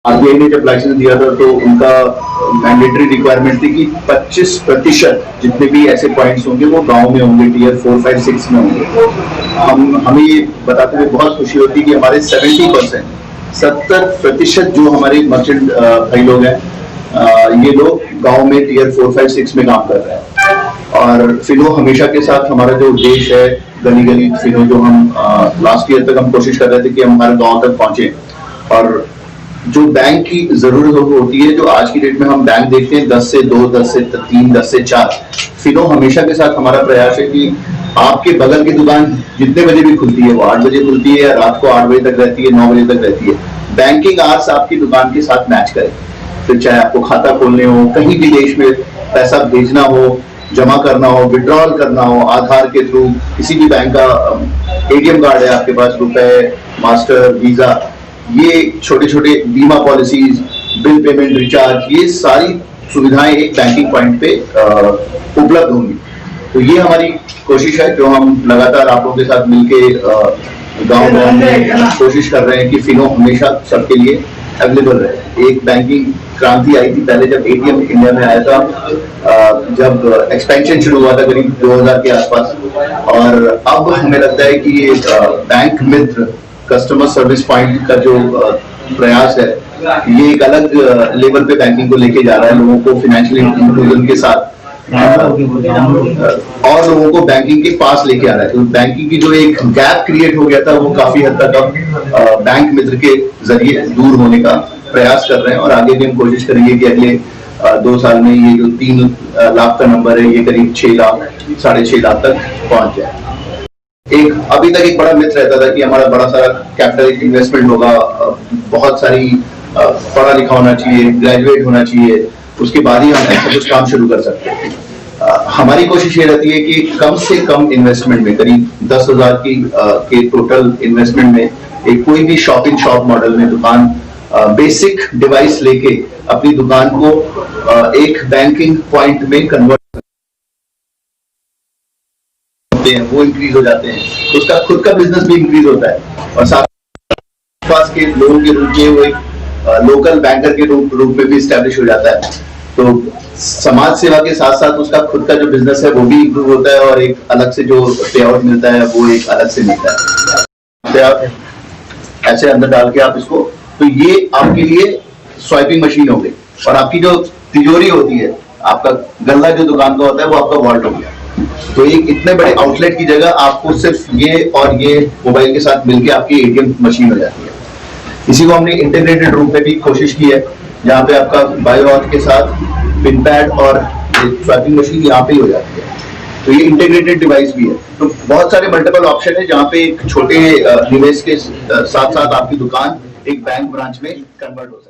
RBI ने जब licence दिया था तो उनका मैंडेटरी रिक्वायरमेंट थी कि 25% जितने भी ऐसे पॉइंट्स होंगे वो गांव में होंगे, टीयर 4, 5, 6 में होंगे। हमें ये बताते हुए बहुत खुशी होती है कि हमारे 70% जो हमारे मर्चेंट भाई लोग हैं, ये लोग गांव में टीयर 4, 5, 6 में काम कर रहे हैं। और फिनो हमेशा के साथ हमारा जो उद्देश्य है, गली गली फिनो जो हम लास्ट ईयर तक हम कोशिश कर रहे थे कि हम हमारे गाँव तक पहुंचे। और जो बैंक की जरूरत होती है, जो आज की डेट में हम बैंक देखते हैं 10 से 2, 10 से 3, 10 से 4, फिनो हमेशा के साथ हमारा प्रयास है कि आपके बगल की दुकान जितने बजे भी खुलती है, वो 8 बजे खुलती है या रात को 8 बजे तक रहती है, 9 बजे तक रहती है, बैंकिंग आवर्स आपकी दुकान के साथ मैच करें। फिर चाहे आपको खाता खोलने हो, कहीं भी देश में पैसा भेजना हो, जमा करना हो, विड्रॉल करना हो, आधार के थ्रू, किसी भी बैंक का एटीएम कार्ड है आपके पास, रुपए, मास्टर, वीजा, ये छोटे छोटे बीमा पॉलिसीज, बिल पेमेंट, रिचार्ज, ये सारी सुविधाएं एक बैंकिंग पॉइंट पे उपलब्ध होंगी। तो ये हमारी कोशिश है जो हम लगातार आप लोगों के साथ मिलके गांव में कोशिश कर रहे हैं कि फिनो हमेशा सबके लिए अवेलेबल रहे। एक बैंकिंग क्रांति आई थी पहले जब एटीएम इंडिया में आया था, जब एक्सपेंशन शुरू हुआ था करीब 2000 के आसपास, और अब हमें लगता है कि ये बैंक मित्र कस्टमर सर्विस पॉइंट का जो प्रयास है, ये एक अलग लेवल पे बैंकिंग को लेके जा रहा है, लोगों को फाइनेंशियल इंक्लूजन के साथ और लोगों को बैंकिंग के पास लेके आ रहा है। तो बैंकिंग की जो एक गैप क्रिएट हो गया था, वो काफी हद तक अब बैंक मित्र के जरिए दूर होने का प्रयास कर रहे हैं। और आगे भी हम कोशिश करेंगे कि अगले 2 साल में ये जो 3 लाख का नंबर है, ये करीब 6 लाख, 6.5 लाख तक पहुंच जाए। अभी तक एक बड़ा मिथ रहता था कि हमारा बड़ा सारा कैपिटल इन्वेस्टमेंट होगा, बहुत सारी पढ़ा लिखा होना चाहिए, ग्रेजुएट होना चाहिए, उसके बाद ही हम ऐसा कुछ काम शुरू कर सकते हैं। हमारी कोशिश ये रहती है कि कम से कम इन्वेस्टमेंट में, करीब 10,000 के टोटल इन्वेस्टमेंट में, एक कोई भी शॉपिंग शॉप मॉडल में दुकान, बेसिक डिवाइस लेके अपनी दुकान को एक बैंकिंग पॉइंट में कन्वर्ट, वो इंक्रीज हो जाते हैं, तो उसका खुद का बिजनेस भी इंक्रीज होता है। और साथ पास के लोगों के रूप में वो एक लोकल बैंकर के रूप में भी स्टैब्लिश हो जाता है। तो समाज सेवा के साथ साथ उसका खुद का जो बिजनेस है वो भी इंप्रूव होता है, और एक अलग से जो पे आउट मिलता है वो एक अलग से मिलता है। आप ऐसे अंदर डाल के आप इसको, तो ये आपके लिए स्वाइपिंग मशीन हो गई, और आपकी जो तिजोरी होती है, आपका गल्ला जो दुकान का होता है, वो आपका वॉल्ट हो गया। तो एक इतने बड़े आउटलेट की जगह आपको सिर्फ ये और ये मोबाइल के साथ मिलके आपकी एटीएम मशीन हो जाती है। इसी को हमने इंटीग्रेटेड रूप में भी कोशिश की है, जहाँ पे आपका बायोरॉथ के साथ पिन पैड और स्वाइपिंग मशीन यहाँ पे ही हो जाती है। तो ये इंटीग्रेटेड डिवाइस भी है। तो बहुत सारे मल्टीपल ऑप्शन है, जहाँ पे एक छोटे निवेश के साथ साथ आपकी दुकान एक बैंक ब्रांच में कन्वर्ट हो सकती है।